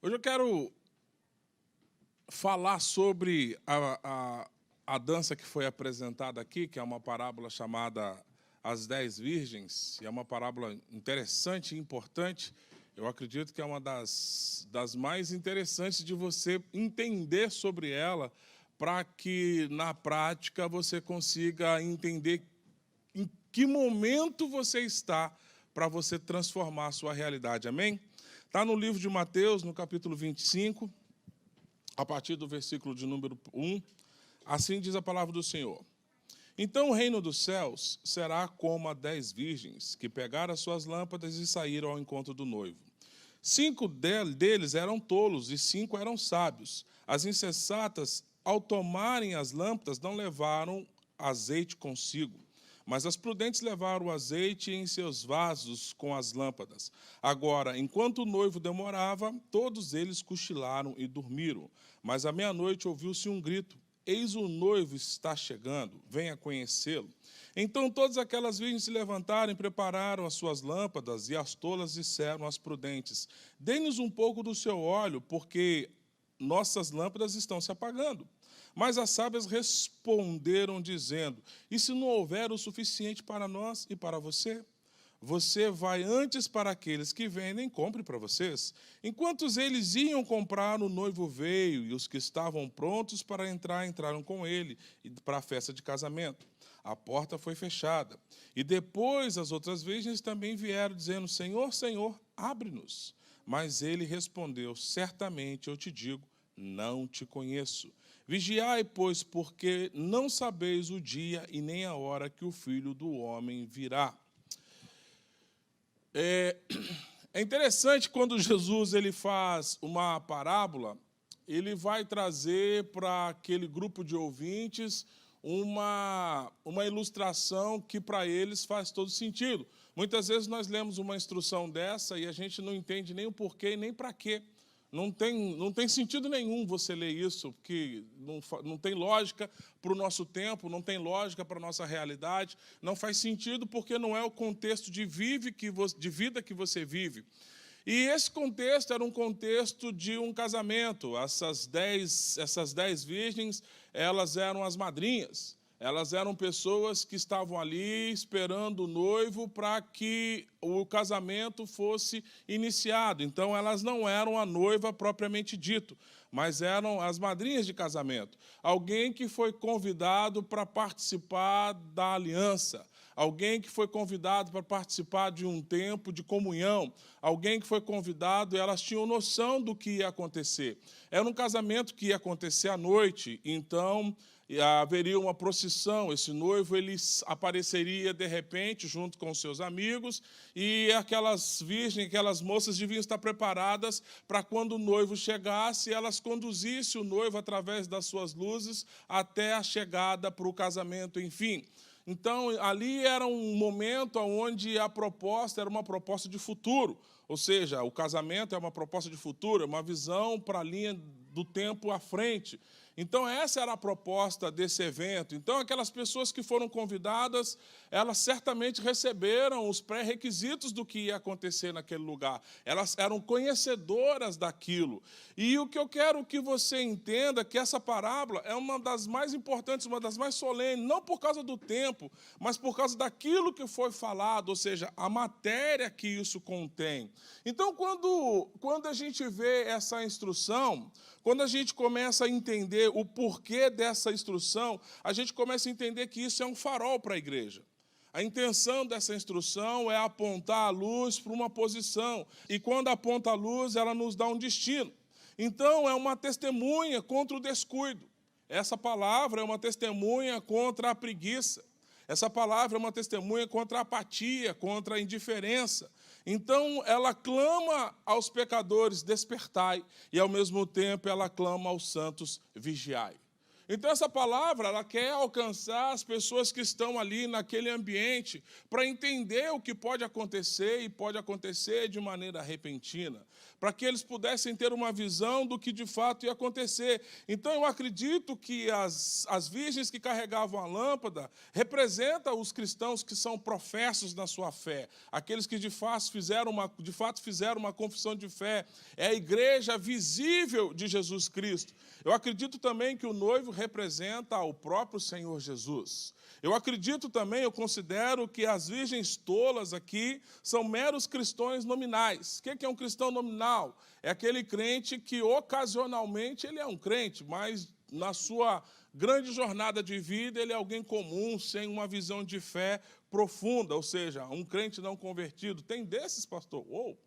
Hoje eu quero falar sobre a dança que foi apresentada aqui, que é uma parábola chamada As 10 Virgens, e é uma parábola interessante e importante. Eu acredito que é uma das mais interessantes de você entender sobre ela, para que, na prática, você consiga entender em que momento você está para você transformar a sua realidade. Amém? Está no livro de Mateus, no capítulo 25, a partir do versículo de número 1. Assim diz a palavra do Senhor. Então o reino dos céus será como a 10 virgens, que pegaram as suas lâmpadas e saíram ao encontro do noivo. 5 deles eram tolos e 5 eram sábios. As insensatas, ao tomarem as lâmpadas, não levaram azeite consigo. Mas as prudentes levaram o azeite em seus vasos com as lâmpadas. Agora, enquanto o noivo demorava, todos eles cochilaram e dormiram. Mas à meia-noite ouviu-se um grito: eis o noivo está chegando, venha conhecê-lo. Então todas aquelas virgens se levantaram e prepararam as suas lâmpadas, e as tolas disseram às prudentes: dê-nos um pouco do seu óleo, porque nossas lâmpadas estão se apagando. Mas as sábias responderam, dizendo: e se não houver o suficiente para nós e para você? Você vai antes para aqueles que vendem, compre para vocês. Enquanto eles iam comprar, o noivo veio, e os que estavam prontos para entrar, entraram com ele para a festa de casamento. A porta foi fechada. E depois as outras virgens também vieram, dizendo: Senhor, Senhor, abre-nos. Mas ele respondeu: certamente eu te digo, não te conheço. Vigiai, pois, porque não sabeis o dia e nem a hora que o Filho do Homem virá. É interessante quando Jesus ele faz uma parábola, ele vai trazer para aquele grupo de ouvintes uma ilustração que para eles faz todo sentido. Muitas vezes nós lemos uma instrução dessa e a gente não entende nem o porquê e nem para quê. Não tem sentido nenhum você ler isso, porque não tem lógica para o nosso tempo, não tem lógica para a nossa realidade, não faz sentido porque não é o contexto de vida que você vive. E esse contexto era um contexto de um casamento. Essas 10 virgens, elas eram as madrinhas. Elas eram pessoas que estavam ali esperando o noivo para que o casamento fosse iniciado. Então, elas não eram a noiva propriamente dito, mas eram as madrinhas de casamento. Alguém que foi convidado para participar da aliança. Alguém que foi convidado para participar de um tempo de comunhão. Alguém que foi convidado, e elas tinham noção do que ia acontecer. Era um casamento que ia acontecer à noite, então haveria uma procissão. Esse noivo ele apareceria de repente junto com seus amigos, e aquelas virgens, aquelas moças deviam estar preparadas para quando o noivo chegasse, elas conduzissem o noivo através das suas luzes até a chegada para o casamento, enfim. Então, ali era um momento onde a proposta era uma proposta de futuro, ou seja, o casamento é uma proposta de futuro, é uma visão para a linha do tempo à frente. Então, essa era a proposta desse evento. Então, aquelas pessoas que foram convidadas, elas certamente receberam os pré-requisitos do que ia acontecer naquele lugar. Elas eram conhecedoras daquilo. E o que eu quero que você entenda é que essa parábola é uma das mais importantes, uma das mais solenes, não por causa do tempo, mas por causa daquilo que foi falado, ou seja, a matéria que isso contém. Então, quando a gente vê essa instrução, quando a gente começa a entender o porquê dessa instrução, a gente começa a entender que isso é um farol para a igreja. A intenção dessa instrução é apontar a luz para uma posição. E quando aponta a luz, ela nos dá um destino. Então, é uma testemunha contra o descuido. Essa palavra é uma testemunha contra a preguiça. Essa palavra é uma testemunha contra a apatia, contra a indiferença. Então, ela clama aos pecadores: despertai, e ao mesmo tempo ela clama aos santos: vigiai. Então, essa palavra, ela quer alcançar as pessoas que estão ali naquele ambiente para entender o que pode acontecer e pode acontecer de maneira repentina, para que eles pudessem ter uma visão do que de fato ia acontecer. Então, eu acredito que as virgens que carregavam a lâmpada representam os cristãos que são professos na sua fé, aqueles que de fato fizeram uma confissão de fé. É a igreja visível de Jesus Cristo. Eu acredito também que o noivo representa o próprio Senhor Jesus. Eu acredito também, eu considero que as virgens tolas aqui são meros cristãos nominais. O que é um cristão nominal? É aquele crente que ocasionalmente ele é um crente, mas na sua grande jornada de vida ele é alguém comum, sem uma visão de fé profunda, ou seja, um crente não convertido. Tem desses, pastor? Uou!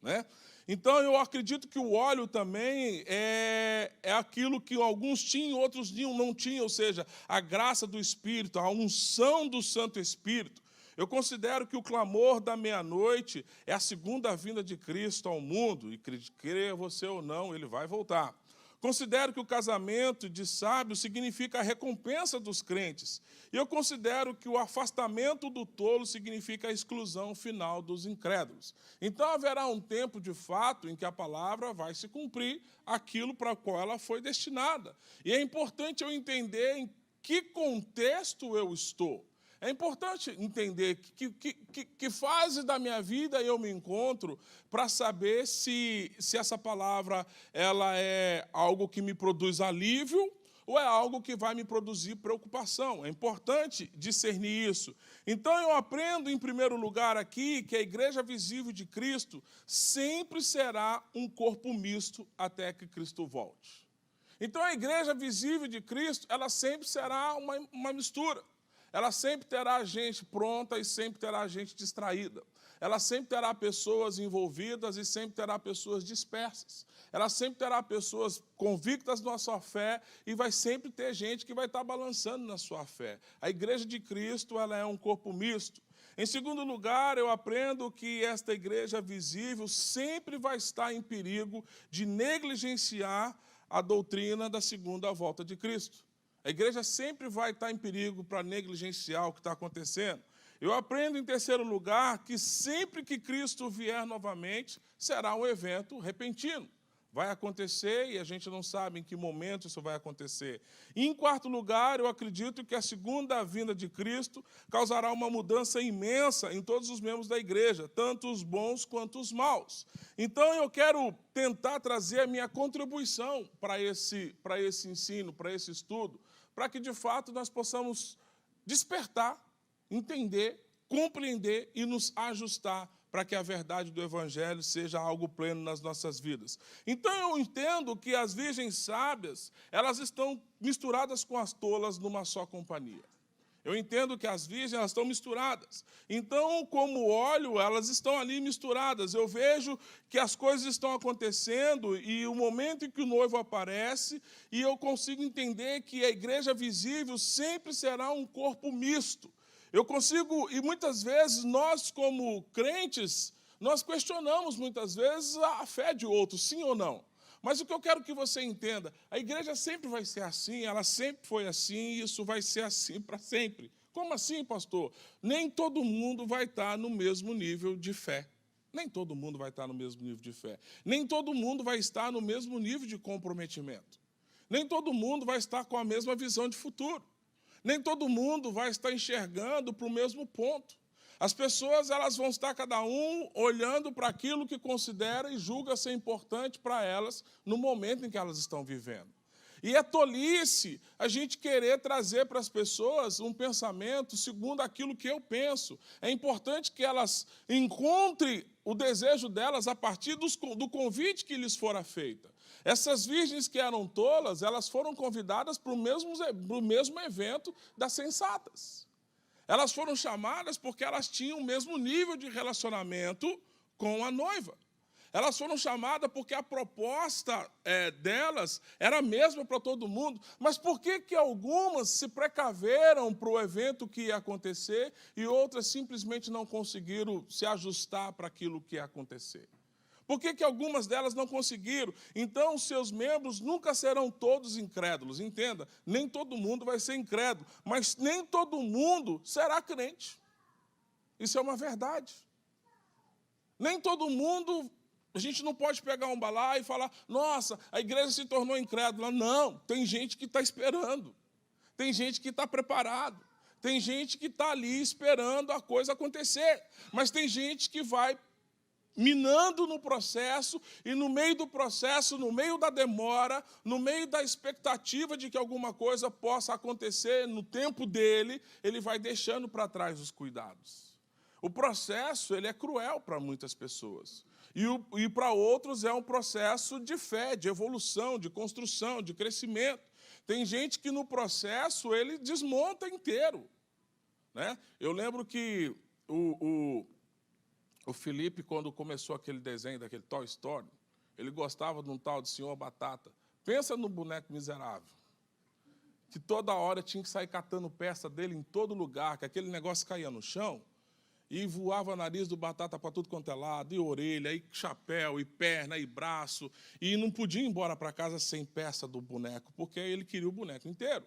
Né? Então, eu acredito que o óleo também é aquilo que alguns tinham, outros não tinham, ou seja, a graça do Espírito, a unção do Santo Espírito. Eu considero que o clamor da meia-noite é a segunda vinda de Cristo ao mundo, e creia você ou não, ele vai voltar. Considero que o casamento de sábios significa a recompensa dos crentes. E eu considero que o afastamento do tolo significa a exclusão final dos incrédulos. Então haverá um tempo, de fato, em que a palavra vai se cumprir aquilo para o qual ela foi destinada. E é importante eu entender em que contexto eu estou. É importante entender que fase da minha vida eu me encontro para saber se essa palavra ela é algo que me produz alívio ou é algo que vai me produzir preocupação. É importante discernir isso. Então, eu aprendo, em primeiro lugar, aqui, que a igreja visível de Cristo sempre será um corpo misto até que Cristo volte. Então, a igreja visível de Cristo, ela sempre será uma mistura. Ela sempre terá gente pronta e sempre terá gente distraída. Ela sempre terá pessoas envolvidas e sempre terá pessoas dispersas. Ela sempre terá pessoas convictas na sua fé e vai sempre ter gente que vai estar balançando na sua fé. A igreja de Cristo, ela é um corpo misto. Em segundo lugar, eu aprendo que esta igreja visível sempre vai estar em perigo de negligenciar a doutrina da segunda volta de Cristo. A igreja sempre vai estar em perigo para negligenciar o que está acontecendo. Eu aprendo, em terceiro lugar, que sempre que Cristo vier novamente, será um evento repentino. Vai acontecer e a gente não sabe em que momento isso vai acontecer. E, em quarto lugar, eu acredito que a segunda vinda de Cristo causará uma mudança imensa em todos os membros da igreja, tanto os bons quanto os maus. Então, eu quero tentar trazer a minha contribuição para esse ensino, para esse estudo, para que, de fato, nós possamos despertar, entender, compreender e nos ajustar para que a verdade do Evangelho seja algo pleno nas nossas vidas. Então, eu entendo que as virgens sábias, elas estão misturadas com as tolas numa só companhia. Eu entendo que as virgens, elas estão misturadas. Então, como óleo, elas estão ali misturadas. Eu vejo que as coisas estão acontecendo e o momento em que o noivo aparece, e eu consigo entender que a igreja visível sempre será um corpo misto. Eu consigo, e muitas vezes nós como crentes, nós questionamos muitas vezes a fé de outros, sim ou não. Mas o que eu quero que você entenda, a igreja sempre vai ser assim, ela sempre foi assim, e isso vai ser assim para sempre. Como assim, pastor? Nem todo mundo vai estar no mesmo nível de fé. Nem todo mundo vai estar no mesmo nível de fé. Nem todo mundo vai estar no mesmo nível de comprometimento. Nem todo mundo vai estar com a mesma visão de futuro. Nem todo mundo vai estar enxergando para o mesmo ponto. As pessoas, elas vão estar cada um olhando para aquilo que considera e julga ser importante para elas no momento em que elas estão vivendo. E é tolice a gente querer trazer para as pessoas um pensamento segundo aquilo que eu penso. É importante que elas encontrem o desejo delas a partir do convite que lhes fora feito. Essas virgens que eram tolas, elas foram convidadas para o mesmo evento das sensatas. Elas foram chamadas porque elas tinham o mesmo nível de relacionamento com a noiva. Elas foram chamadas porque a proposta delas era a mesma para todo mundo. Mas por que algumas se precaveram para o evento que ia acontecer e outras simplesmente não conseguiram se ajustar para aquilo que ia acontecer? Por que algumas delas não conseguiram? Então, seus membros nunca serão todos incrédulos. Entenda, nem todo mundo vai ser incrédulo, mas nem todo mundo será crente. Isso é uma verdade. Nem todo mundo, a gente não pode pegar um balaio e falar, nossa, a igreja se tornou incrédula. Não, tem gente que está esperando. Tem gente que está preparado. Tem gente que está ali esperando a coisa acontecer. Mas tem gente que vai minando no processo, e no meio do processo, no meio da demora, no meio da expectativa de que alguma coisa possa acontecer no tempo dele, ele vai deixando para trás os cuidados. O processo, ele é cruel para muitas pessoas. E para outros é um processo de fé, de evolução, de construção, de crescimento. Tem gente que no processo ele desmonta inteiro, né? Eu lembro que o Felipe, quando começou aquele desenho daquele Toy Story, ele gostava de um tal de Senhor Batata. Pensa no boneco miserável, que toda hora tinha que sair catando peça dele em todo lugar, que aquele negócio caía no chão, e voava nariz do Batata para tudo quanto é lado, e orelha, e chapéu, e perna, e braço, e não podia ir embora para casa sem peça do boneco, porque ele queria o boneco inteiro.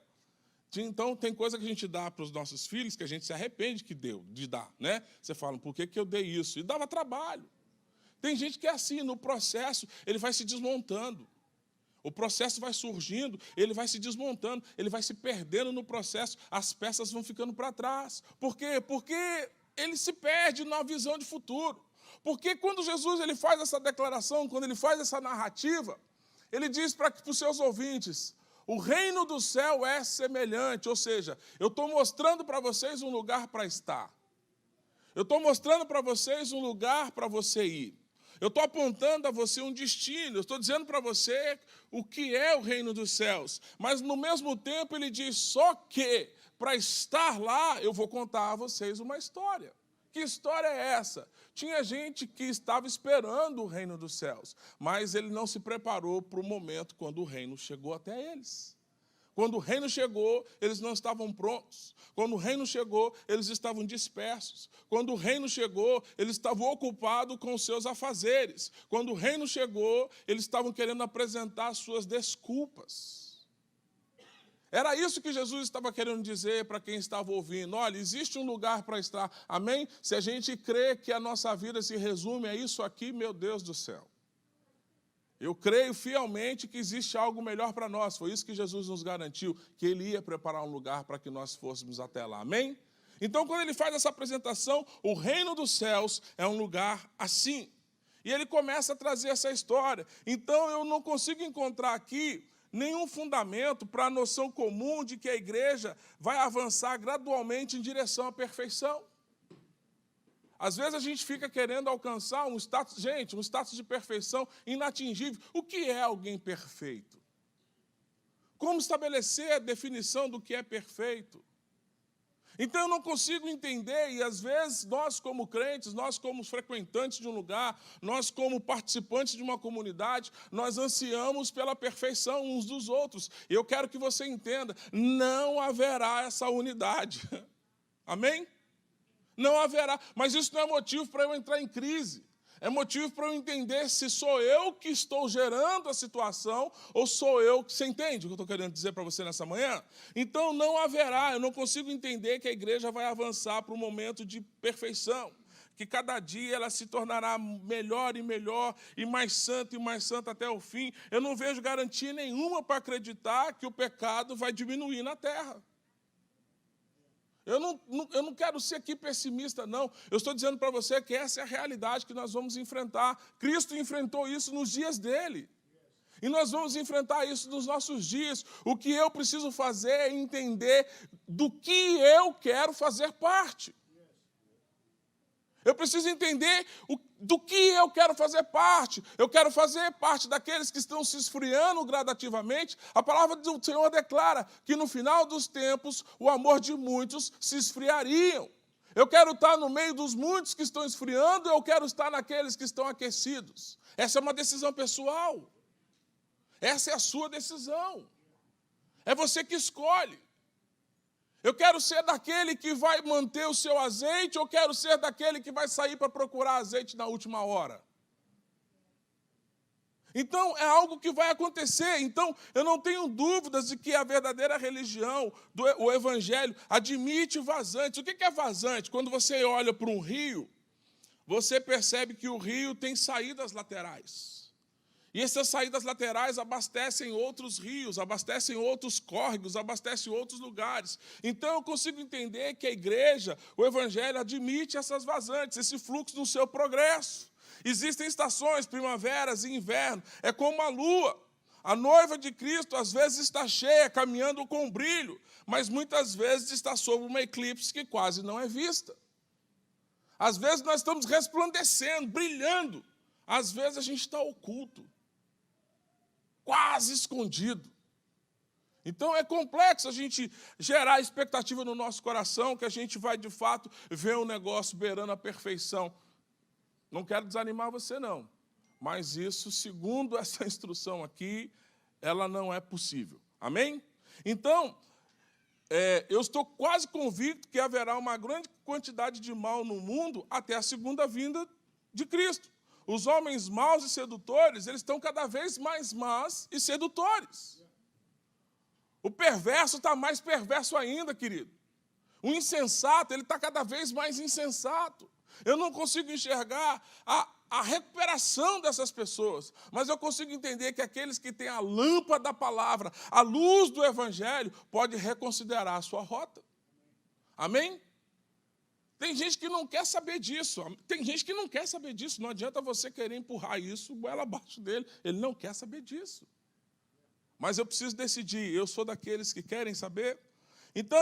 Então, tem coisa que a gente dá para os nossos filhos que a gente se arrepende de dar, né? Você fala, por que eu dei isso? E dava trabalho. Tem gente que é assim, no processo, ele vai se desmontando. O processo vai surgindo, ele vai se desmontando, ele vai se perdendo no processo, as peças vão ficando para trás. Por quê? Porque ele se perde na visão de futuro. Porque quando Jesus ele faz essa declaração, quando ele faz essa narrativa, ele diz para os seus ouvintes, o reino do céu é semelhante, ou seja, eu estou mostrando para vocês um lugar para estar. Eu estou mostrando para vocês um lugar para você ir. Eu estou apontando a você um destino, eu estou dizendo para você o que é o reino dos céus. Mas, no mesmo tempo, ele diz, só que, para estar lá, eu vou contar a vocês uma história. Que história é essa? Tinha gente que estava esperando o reino dos céus, mas ele não se preparou para o momento quando o reino chegou até eles. Quando o reino chegou, eles não estavam prontos. Quando o reino chegou, eles estavam dispersos. Quando o reino chegou, eles estavam ocupados com os seus afazeres. Quando o reino chegou, eles estavam querendo apresentar suas desculpas. Era isso que Jesus estava querendo dizer para quem estava ouvindo. Olha, existe um lugar para estar. Amém? Se a gente crê que a nossa vida se resume a isso aqui, meu Deus do céu. Eu creio fielmente que existe algo melhor para nós. Foi isso que Jesus nos garantiu, que Ele ia preparar um lugar para que nós fôssemos até lá. Amém? Então, quando Ele faz essa apresentação, o reino dos céus é um lugar assim. E Ele começa a trazer essa história. Então, eu não consigo encontrar aqui nenhum fundamento para a noção comum de que a igreja vai avançar gradualmente em direção à perfeição. Às vezes a gente fica querendo alcançar um status de perfeição inatingível. O que é alguém perfeito? Como estabelecer a definição do que é perfeito? Então eu não consigo entender, e às vezes nós como crentes, nós como frequentantes de um lugar, nós como participantes de uma comunidade, nós ansiamos pela perfeição uns dos outros. E eu quero que você entenda, não haverá essa unidade. Amém? Não haverá, mas isso não é motivo para eu entrar em crise. É motivo para eu entender se sou eu que estou gerando a situação ou sou eu que... Você entende o que eu estou querendo dizer para você nessa manhã? Então, não haverá, eu não consigo entender que a igreja vai avançar para um momento de perfeição. Que cada dia ela se tornará melhor e melhor, e mais santa até o fim. Eu não vejo garantia nenhuma para acreditar que o pecado vai diminuir na terra. Eu não quero ser aqui pessimista, não. Eu estou dizendo para você que essa é a realidade que nós vamos enfrentar. Cristo enfrentou isso nos dias dele. E nós vamos enfrentar isso nos nossos dias. O que eu preciso fazer é entender do que eu quero fazer parte. Eu preciso entender do que eu quero fazer parte. Eu quero fazer parte daqueles que estão se esfriando gradativamente. A palavra do Senhor declara que no final dos tempos o amor de muitos se esfriariam. Eu quero estar no meio dos muitos que estão esfriando, eu quero estar naqueles que estão aquecidos. Essa é uma decisão pessoal. Essa é a sua decisão. É você que escolhe. Eu quero ser daquele que vai manter o seu azeite ou quero ser daquele que vai sair para procurar azeite na última hora? Então, é algo que vai acontecer. Então, eu não tenho dúvidas de que a verdadeira religião, o evangelho, admite vazantes. O que é vazante? Quando você olha para um rio, você percebe que o rio tem saídas laterais. E essas saídas laterais abastecem outros rios, abastecem outros córregos, abastecem outros lugares. Então, eu consigo entender que a igreja, o evangelho, admite essas vazantes, esse fluxo no seu progresso. Existem estações, primaveras e inverno. É como a lua. A noiva de Cristo, às vezes, está cheia, caminhando com brilho, mas muitas vezes está sob uma eclipse que quase não é vista. Às vezes, nós estamos resplandecendo, brilhando. Às vezes, a gente está oculto, quase escondido. Então, é complexo a gente gerar expectativa no nosso coração que a gente vai, de fato, ver um negócio beirando a perfeição. Não quero desanimar você, não. Mas isso, segundo essa instrução aqui, ela não é possível. Amém? Então, eu estou quase convicto que haverá uma grande quantidade de mal no mundo até a segunda vinda de Cristo. Os homens maus e sedutores, eles estão cada vez mais maus e sedutores. O perverso está mais perverso ainda, querido. O insensato, ele está cada vez mais insensato. Eu não consigo enxergar a recuperação dessas pessoas, mas eu consigo entender que aqueles que têm a lâmpada da palavra, a luz do evangelho, pode reconsiderar a sua rota. Amém? Tem gente que não quer saber disso. Tem gente que não quer saber disso. Não adianta você querer empurrar isso goela abaixo dele. Ele não quer saber disso. Mas eu preciso decidir. Eu sou daqueles que querem saber. Então,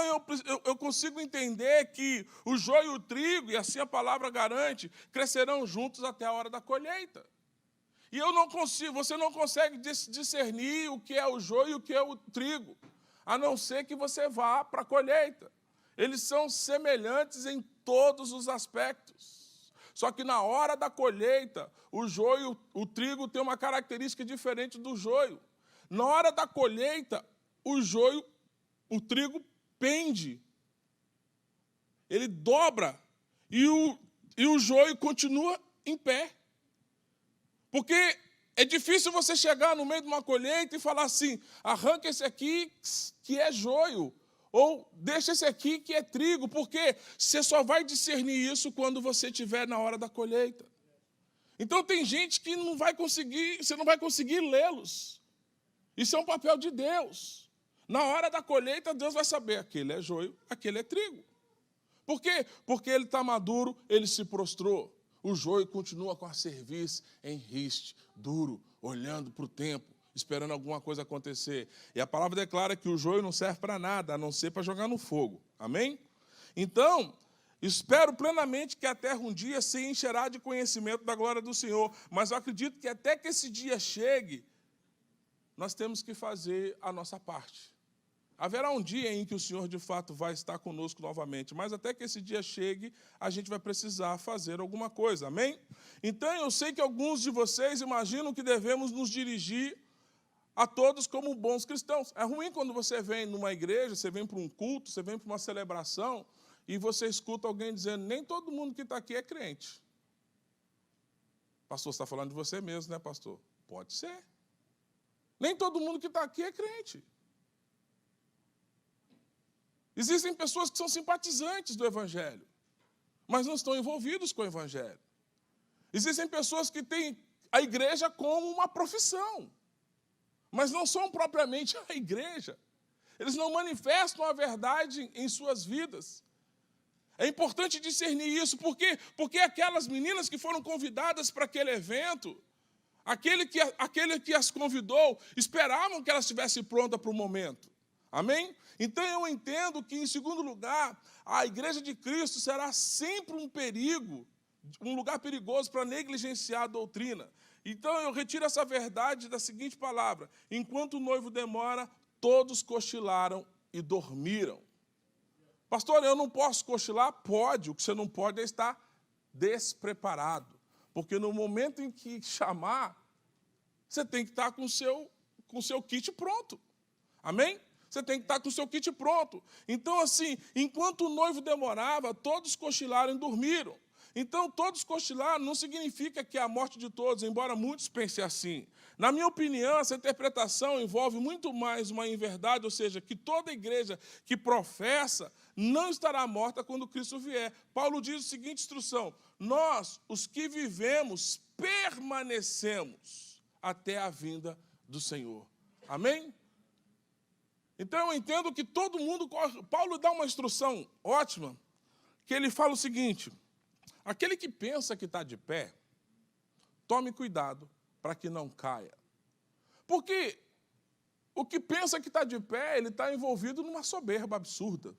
eu consigo entender que o joio e o trigo, e assim a palavra garante, crescerão juntos até a hora da colheita. E você não consegue discernir o que é o joio e o que é o trigo, a não ser que você vá para a colheita. Eles são semelhantes em todos os aspectos. Só que na hora da colheita, o trigo tem uma característica diferente do joio. Na hora da colheita, o trigo pende, ele dobra, e o joio continua em pé. Porque é difícil você chegar no meio de uma colheita e falar assim, arranca esse aqui que é joio, ou deixa esse aqui que é trigo, porque você só vai discernir isso quando você estiver na hora da colheita. Então tem gente que você não vai conseguir lê-los. Isso é um papel de Deus. Na hora da colheita, Deus vai saber, aquele é joio, aquele é trigo. Por quê? Porque ele está maduro, ele se prostrou. O joio continua com a cerviz em riste, duro, olhando para o tempo, esperando alguma coisa acontecer. E a palavra declara que o joio não serve para nada, a não ser para jogar no fogo. Amém? Então, espero plenamente que a terra um dia se encherá de conhecimento da glória do Senhor. Mas eu acredito que até que esse dia chegue, nós temos que fazer a nossa parte. Haverá um dia em que o Senhor, de fato, vai estar conosco novamente, mas até que esse dia chegue, a gente vai precisar fazer alguma coisa, amém? Então, eu sei que alguns de vocês imaginam que devemos nos dirigir a todos como bons cristãos. É ruim quando você vem numa igreja, você vem para um culto, você vem para uma celebração, e você escuta alguém dizendo, nem todo mundo que está aqui é crente. Pastor, você está falando de você mesmo, né, pastor? Pode ser. Nem todo mundo que está aqui é crente. Existem pessoas que são simpatizantes do Evangelho, mas não estão envolvidos com o Evangelho. Existem pessoas que têm a igreja como uma profissão, mas não são propriamente a igreja. Eles não manifestam a verdade em suas vidas. É importante discernir isso, por quê? Porque aquelas meninas que foram convidadas para aquele evento, aquele que as convidou, esperavam que elas estivessem prontas para o momento. Amém? Então eu entendo que, em segundo lugar, a igreja de Cristo será sempre um perigo, um lugar perigoso para negligenciar a doutrina. Então eu retiro essa verdade da seguinte palavra: enquanto o noivo demora, todos cochilaram e dormiram. Pastor, eu não posso cochilar? Pode, o que você não pode é estar despreparado. Porque no momento em que chamar, você tem que estar com o seu kit pronto. Amém? Você tem que estar com o seu kit pronto. Então, assim, enquanto o noivo demorava, todos cochilaram e dormiram. Então, todos cochilaram não significa que é a morte de todos, embora muitos pensem assim. Na minha opinião, essa interpretação envolve muito mais uma inverdade, ou seja, que toda igreja que professa não estará morta quando Cristo vier. Paulo diz a seguinte instrução: nós, os que vivemos, permanecemos até a vinda do Senhor. Amém? Então, eu entendo que todo mundo corre. Paulo dá uma instrução ótima, que ele fala o seguinte: aquele que pensa que está de pé, tome cuidado para que não caia. Porque o que pensa que está de pé, ele está envolvido numa soberba absurda.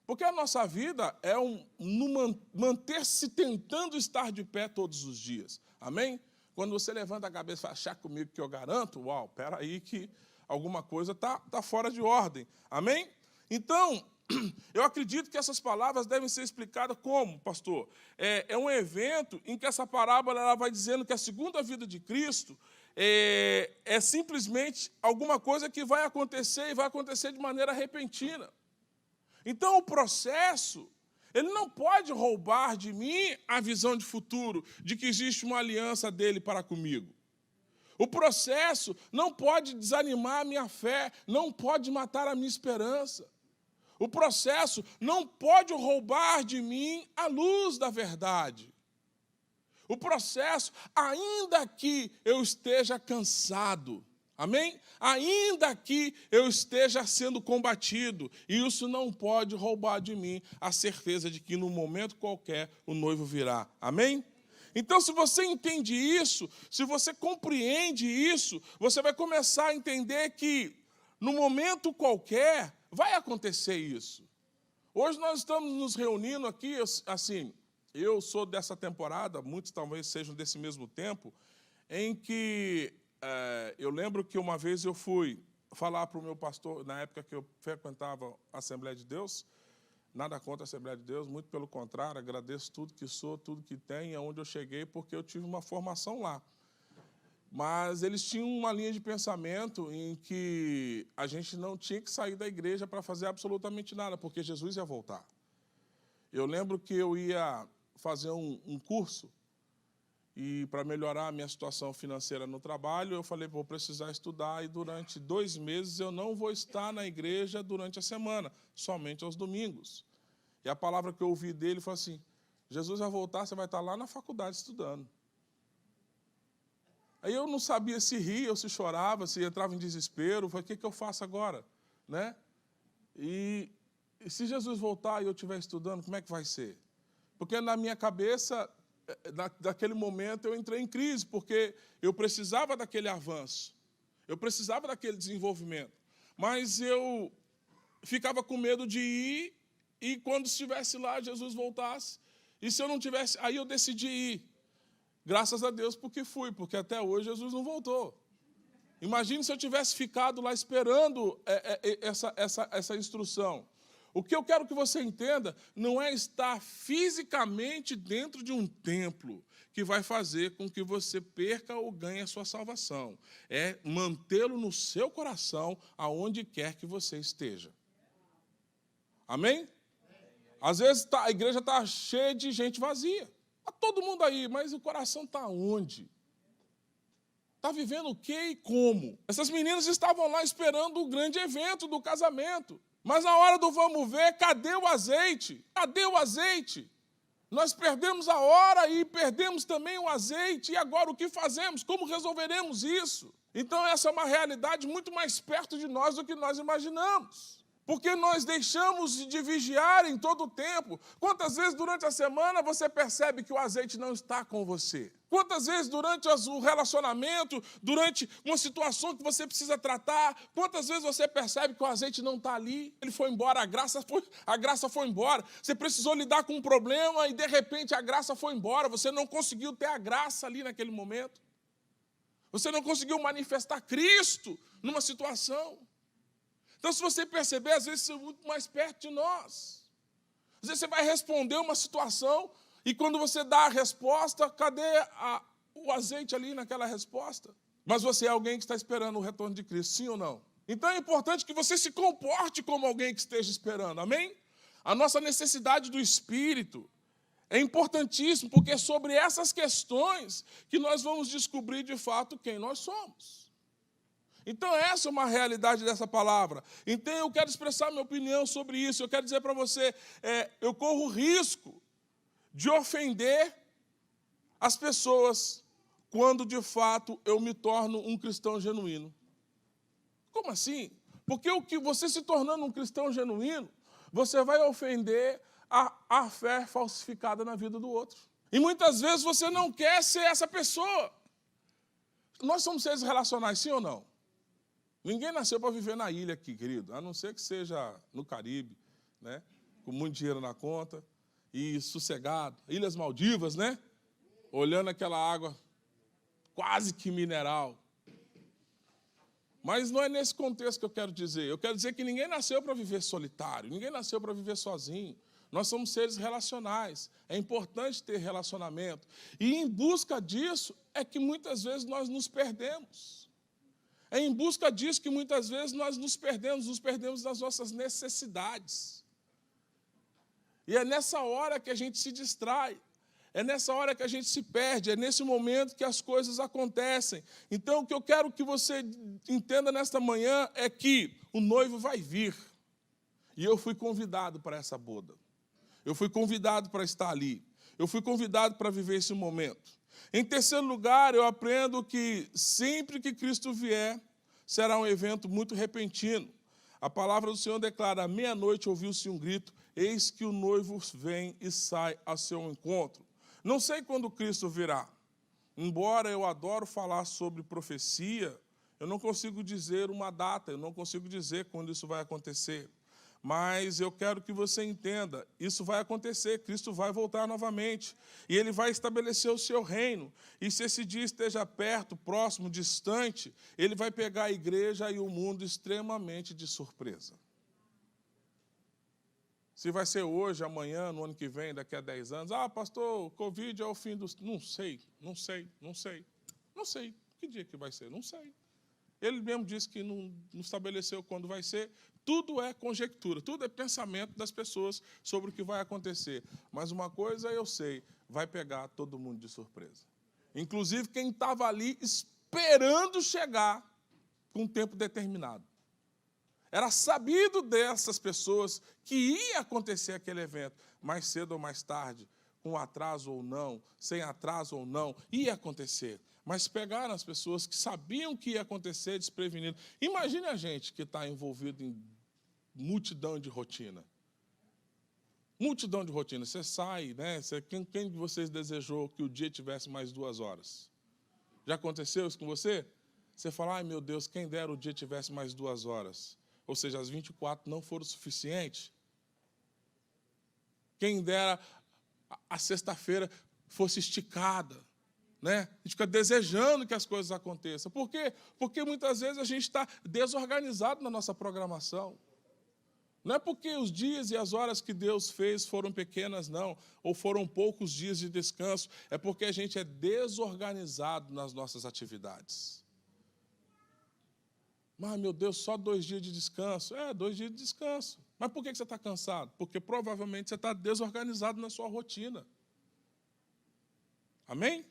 Porque a nossa vida é manter-se tentando estar de pé todos os dias. Amém? Quando você levanta a cabeça e fala, achar comigo que eu garanto, uau, espera aí que alguma coisa está fora de ordem. Amém? Então, eu acredito que essas palavras devem ser explicadas como, pastor? É um evento em que essa parábola ela vai dizendo que a segunda vida de Cristo é simplesmente alguma coisa que vai acontecer e vai acontecer de maneira repentina. Então, o processo, ele não pode roubar de mim a visão de futuro, de que existe uma aliança dele para comigo. O processo não pode desanimar a minha fé, não pode matar a minha esperança. O processo não pode roubar de mim a luz da verdade. O processo, ainda que eu esteja cansado, amém? Ainda que eu esteja sendo combatido, isso não pode roubar de mim a certeza de que, num momento qualquer, o noivo virá. Amém? Então, se você entende isso, se você compreende isso, você vai começar a entender que, no momento qualquer, vai acontecer isso. Hoje nós estamos nos reunindo aqui, assim, eu sou dessa temporada, muitos talvez sejam desse mesmo tempo, em que eu lembro que uma vez eu fui falar para o meu pastor, na época que eu frequentava a Assembleia de Deus, nada contra a Assembleia de Deus, muito pelo contrário, agradeço tudo que sou, tudo que tenho, aonde eu cheguei, porque eu tive uma formação lá. Mas eles tinham uma linha de pensamento em que a gente não tinha que sair da igreja para fazer absolutamente nada, porque Jesus ia voltar. Eu lembro que eu ia fazer um curso, e para melhorar a minha situação financeira no trabalho, eu falei, vou precisar estudar, e durante 2 meses eu não vou estar na igreja durante a semana, somente aos domingos. E a palavra que eu ouvi dele foi assim, Jesus vai voltar, você vai estar lá na faculdade estudando. Aí eu não sabia se ria ou se chorava, se entrava em desespero. Eu falei, o que eu faço agora? Né? E se Jesus voltar e eu estiver estudando, como é que vai ser? Porque na minha cabeça, naquele momento, eu entrei em crise, porque eu precisava daquele avanço. Eu precisava daquele desenvolvimento. Mas eu ficava com medo de ir, e quando estivesse lá, Jesus voltasse. E se eu não tivesse, aí eu decidi ir. Graças a Deus porque fui, porque até hoje Jesus não voltou. Imagine se eu tivesse ficado lá esperando essa instrução. O que eu quero que você entenda não é estar fisicamente dentro de um templo que vai fazer com que você perca ou ganhe a sua salvação. É mantê-lo no seu coração, aonde quer que você esteja. Amém? Às vezes a igreja está cheia de gente vazia. Está todo mundo aí, mas o coração está onde? Está vivendo o quê e como? Essas meninas estavam lá esperando o grande evento do casamento. Mas na hora do vamos ver, cadê o azeite? Cadê o azeite? Nós perdemos a hora e perdemos também o azeite. E agora o que fazemos? Como resolveremos isso? Então essa é uma realidade muito mais perto de nós do que nós imaginamos. Porque nós deixamos de vigiar em todo o tempo. Quantas vezes durante a semana você percebe que o azeite não está com você? Quantas vezes durante o relacionamento, durante uma situação que você precisa tratar, quantas vezes você percebe que o azeite não está ali? Ele foi embora, a graça foi embora. Você precisou lidar com um problema e de repente a graça foi embora. Você não conseguiu ter a graça ali naquele momento. Você não conseguiu manifestar Cristo numa situação. Então, se você perceber, às vezes, isso é muito mais perto de nós. Às vezes, você vai responder uma situação e, quando você dá a resposta, cadê o azeite ali naquela resposta? Mas você é alguém que está esperando o retorno de Cristo, sim ou não? Então, é importante que você se comporte como alguém que esteja esperando, amém? A nossa necessidade do Espírito É importantíssimo, porque é sobre essas questões que nós vamos descobrir de fato quem nós somos. Então, essa é uma realidade dessa palavra. Então, eu quero expressar minha opinião sobre isso. Eu quero dizer para você, eu corro o risco de ofender as pessoas quando, de fato, eu me torno um cristão genuíno. Como assim? Porque o que você se tornando um cristão genuíno, você vai ofender a fé falsificada na vida do outro. E muitas vezes você não quer ser essa pessoa. Nós somos seres relacionais, sim ou não? Ninguém nasceu para viver na ilha aqui, querido, a não ser que seja no Caribe, né? Com muito dinheiro na conta e sossegado. Ilhas Maldivas, né? Olhando aquela água quase que mineral. Mas não é nesse contexto que eu quero dizer. Eu quero dizer que ninguém nasceu para viver solitário, ninguém nasceu para viver sozinho. Nós somos seres relacionais. É importante ter relacionamento. E em busca disso é que muitas vezes nós nos perdemos. É em busca disso que muitas vezes nós nos perdemos nas nossas necessidades. E é nessa hora que a gente se distrai. É nessa hora que a gente se perde, é nesse momento que as coisas acontecem. Então, o que eu quero que você entenda nesta manhã é que o noivo vai vir. E eu fui convidado para essa boda. Eu fui convidado para estar ali. Eu fui convidado para viver esse momento. Em terceiro lugar, eu aprendo que sempre que Cristo vier, será um evento muito repentino. A palavra do Senhor declara, à meia-noite ouviu-se um grito, eis que o noivo vem e sai ao seu encontro. Não sei quando Cristo virá. Embora eu adoro falar sobre profecia, eu não consigo dizer uma data, eu não consigo dizer quando isso vai acontecer. Mas eu quero que você entenda, isso vai acontecer, Cristo vai voltar novamente. E Ele vai estabelecer o seu reino. E se esse dia esteja perto, próximo, distante, Ele vai pegar a igreja e o mundo extremamente de surpresa. Se vai ser hoje, amanhã, no ano que vem, daqui a 10 anos. Ah, pastor, o Covid é o fim dos... Não sei. Não sei. Que dia que vai ser? Não sei. Ele mesmo disse que não estabeleceu quando vai ser. Tudo é conjectura, tudo é pensamento das pessoas sobre o que vai acontecer. Mas uma coisa eu sei, vai pegar todo mundo de surpresa. Inclusive quem estava ali esperando chegar com um tempo determinado. Era sabido dessas pessoas que ia acontecer aquele evento, mais cedo ou mais tarde, com atraso ou não, sem atraso ou não, ia acontecer. Mas pegaram as pessoas que sabiam que ia acontecer desprevenido. Imagine a gente que está envolvido em multidão de rotina. Multidão de rotina. Você sai, né? Quem de vocês desejou que o dia tivesse mais 2 horas? Já aconteceu isso com você? Você fala, ai meu Deus, quem dera o dia tivesse mais 2 horas. Ou seja, as 24 não foram suficientes. Quem dera a sexta-feira fosse esticada. Né? A gente fica desejando que as coisas aconteçam. Por quê? Porque muitas vezes a gente está desorganizado na nossa programação. Não é porque os dias e as horas que Deus fez foram pequenas, não, ou foram poucos dias de descanso, é porque a gente é desorganizado nas nossas atividades. Mas, meu Deus, só 2 dias de descanso. 2 dias de descanso. Mas por que você está cansado? Porque provavelmente você está desorganizado na sua rotina. Amém?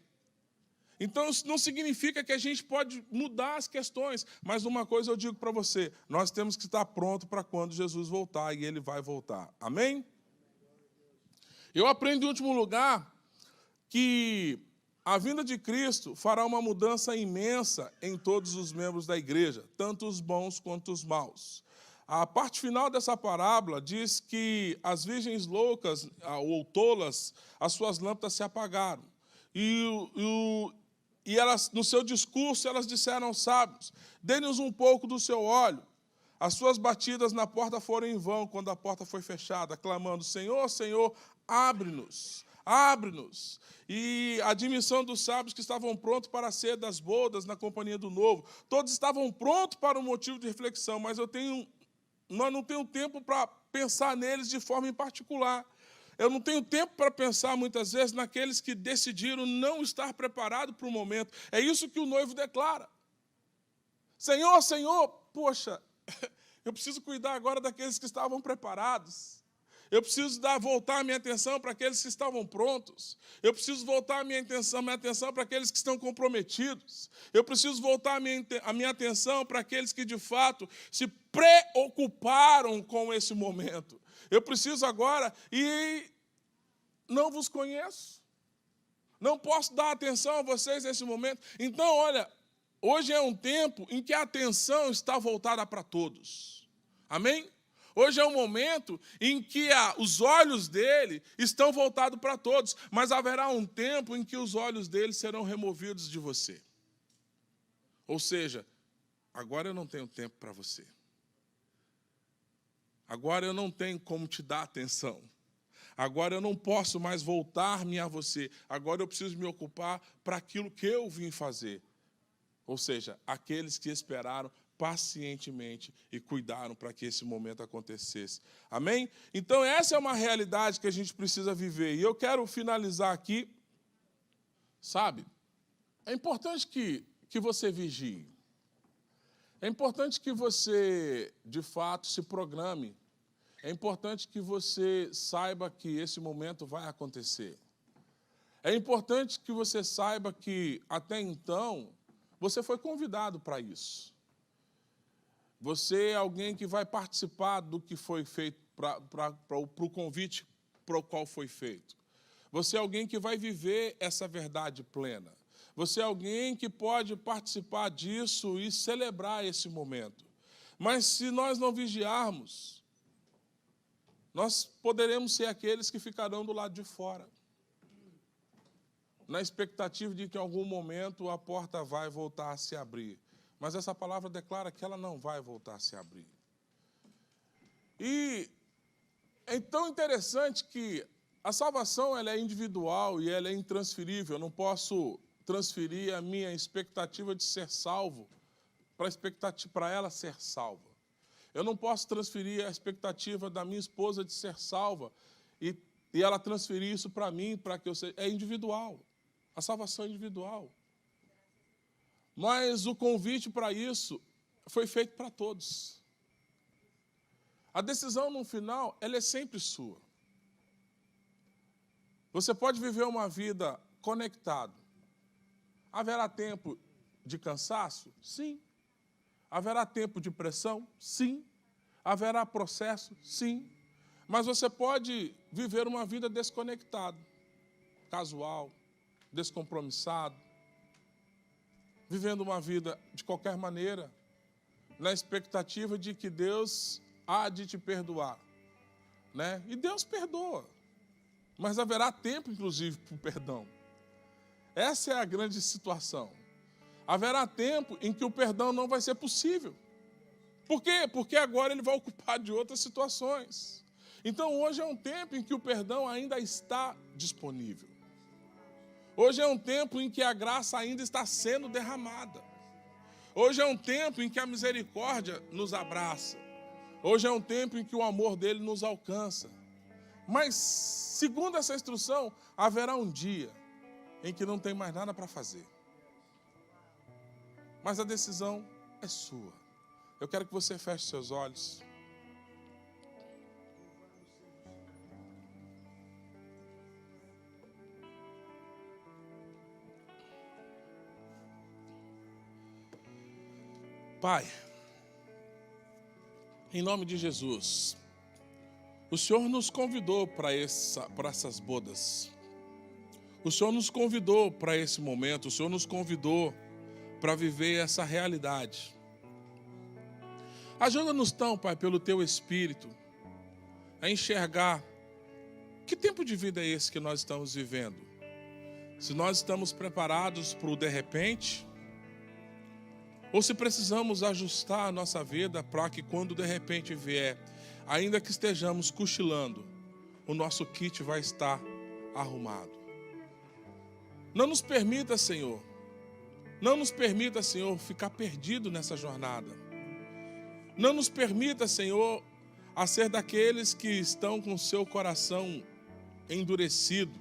Então, isso não significa que a gente pode mudar as questões, mas uma coisa eu digo para você, nós temos que estar pronto para quando Jesus voltar, e Ele vai voltar. Amém? Eu aprendo, em último lugar, que a vinda de Cristo fará uma mudança imensa em todos os membros da igreja, tanto os bons quanto os maus. A parte final dessa parábola diz que as virgens loucas ou tolas, as suas lâmpadas se apagaram. E elas, no seu discurso, elas disseram aos sábios, dê-nos um pouco do seu óleo. As suas batidas na porta foram em vão quando a porta foi fechada, clamando, Senhor, Senhor, abre-nos, abre-nos. E a admissão dos sábios que estavam prontos para a ceia das bodas na companhia do noivo. Todos estavam prontos para um motivo de reflexão, mas nós não temos tempo para pensar neles de forma em particular. Eu não tenho tempo para pensar, muitas vezes, naqueles que decidiram não estar preparados para o momento. É isso que o noivo declara. Senhor, Senhor, poxa, eu preciso cuidar agora daqueles que estavam preparados. Eu preciso voltar a minha atenção para aqueles que estavam prontos. Eu preciso voltar a minha atenção para aqueles que estão comprometidos. Eu preciso voltar a minha atenção para aqueles que, de fato, se preocuparam com esse momento. Eu preciso agora e não vos conheço. Não posso dar atenção a vocês nesse momento. Então, olha, hoje é um tempo em que a atenção está voltada para todos. Amém? Hoje é um momento em que os olhos dele estão voltados para todos, mas haverá um tempo em que os olhos dele serão removidos de você. Ou seja, agora eu não tenho tempo para você. Agora eu não tenho como te dar atenção. Agora eu não posso mais voltar-me a você. Agora eu preciso me ocupar para aquilo que eu vim fazer. Ou seja, aqueles que esperaram pacientemente e cuidaram para que esse momento acontecesse. Amém? Então essa é uma realidade que a gente precisa viver. E eu quero finalizar aqui, sabe? É importante que você vigie. É importante que você, de fato, se programe. É importante que você saiba que esse momento vai acontecer. É importante que você saiba que, até então, você foi convidado para isso. Você é alguém que vai participar do que foi feito, para o convite para o qual foi feito. Você é alguém que vai viver essa verdade plena. Você é alguém que pode participar disso e celebrar esse momento. Mas se nós não vigiarmos, nós poderemos ser aqueles que ficarão do lado de fora, na expectativa de que em algum momento a porta vai voltar a se abrir. Mas essa palavra declara que ela não vai voltar a se abrir. E é tão interessante que a salvação ela é individual e ela é intransferível. Eu não posso transferir a minha expectativa de ser salvo para ela ser salva. Eu não posso transferir a expectativa da minha esposa de ser salva e ela transferir isso para mim, para que eu seja. É individual. A salvação é individual. Mas o convite para isso foi feito para todos. A decisão, no final, ela é sempre sua. Você pode viver uma vida conectado. Haverá tempo de cansaço? Sim. Haverá tempo de pressão? Sim. Haverá processo? Sim. Mas você pode viver uma vida desconectado, casual, descompromissado, vivendo uma vida de qualquer maneira, na expectativa de que Deus há de te perdoar. Né? E Deus perdoa, mas haverá tempo, inclusive, para o perdão. Essa é a grande situação. Haverá tempo em que o perdão não vai ser possível. Por quê? Porque agora ele vai ocupar de outras situações. Então, hoje é um tempo em que o perdão ainda está disponível. Hoje é um tempo em que a graça ainda está sendo derramada. Hoje é um tempo em que a misericórdia nos abraça. Hoje é um tempo em que o amor dele nos alcança. Mas, segundo essa instrução, haverá um dia em que não tem mais nada para fazer. Mas a decisão é sua. Eu quero que você feche seus olhos. Pai, em nome de Jesus, o Senhor nos convidou para essas bodas. O Senhor nos convidou para esse momento, o Senhor nos convidou para viver essa realidade. Ajuda-nos então, Pai, pelo Teu Espírito, a enxergar que tempo de vida é esse que nós estamos vivendo. Se nós estamos preparados para o de repente, ou se precisamos ajustar a nossa vida para que quando de repente vier, ainda que estejamos cochilando, o nosso kit vai estar arrumado. Não nos permita, Senhor, ficar perdido nessa jornada. Não nos permita, Senhor, a ser daqueles que estão com seu coração endurecido.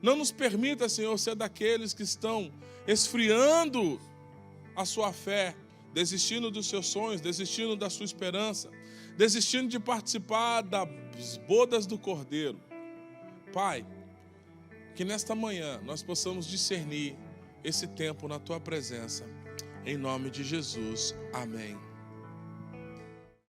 Não nos permita, Senhor, ser daqueles que estão esfriando a sua fé desistindo dos seus sonhos, desistindo da sua esperança, desistindo de participar das bodas do Cordeiro. Pai, que nesta manhã nós possamos discernir esse tempo na Tua presença. Em nome de Jesus, amém.